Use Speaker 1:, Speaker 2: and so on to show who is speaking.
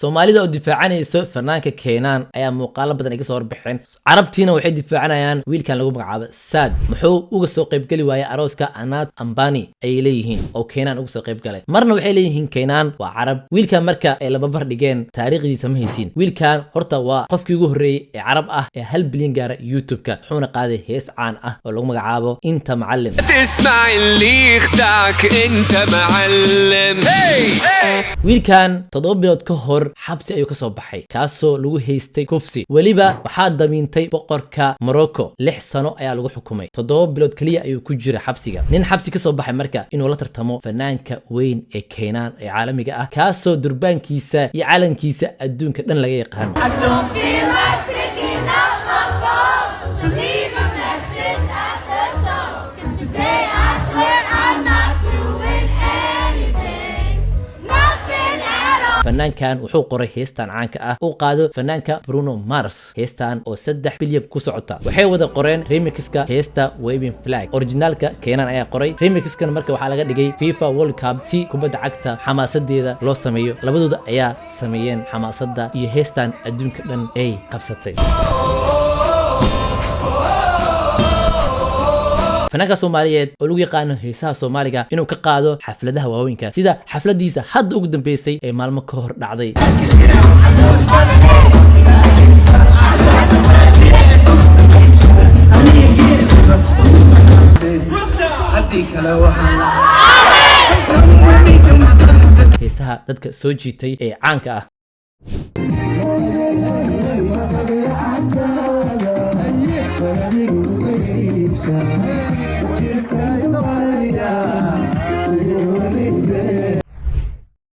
Speaker 1: Soomaalida oo difaacanayso fanaanka Keenan ayaa muuqaalo badan iga soo warbixin. Carabtiina waxay difaacanayaan wiilkan lagu magacaabo Saad. Muxuu uga soo qayb gali waayay arooska Anat Ambani ay leeyihiin oo Keenan uga soo qayb galay. Marna waxay leeyihiin Keenan waa Carab. Wiilkan marka ay laba bar dhigeen taariikhdiisa ma haysin. Wiilkan horta waa qofkii ugu horeeyay ee Carab ah ee 1 bilyan gaara YouTube-ka. Wuxuuna qaaday hees caan ah oo lagu magacaabo Inta Macallim.
Speaker 2: تسمع اللي يخدعك انت معلم.
Speaker 1: wiilkan 7 bilood ka hor xabsi ayuu ka soo baxay kaasoo lagu haystay kufsi waliba waxaa damiintay boqorka Morocco 6 sano ayaa lagu xukumay 7 bilood kaliya ayuu ku jiray xabsiga nin xabsi ka soo baxay marka inuu la tartamo fanaanka weyn ee Keenan ee caalamiga ah kaasoo durbaankiisa iyo calankiisa adduunka dhan laga yaqaan fanaankan wuxuu qoray heestan caanka ah oo qaado fanaanka Bruno Mars heestan oo 3 bilyan ku socota waxay wada qoreen remixka heesta Waving Flag originalka Keenan ayaa qoray remixkan marka waxa laga dhigay FIFA World Cup si kubadda cagta xamaasadeeda loo sameeyo labadooda ayaa sameeyeen xamaasada iyo heestan adduunka dhan ay qabsatay fanaanka Soomaaliyeed oo lagu yaqaan heesaha Soomaaliga inuu ka qaado xafladaha waaweynka sida xafladiisa hadda ugu dambeysay ee maalmo ka hor dhacday heesaha dadka soo jiitay ee caanka ah Yeah.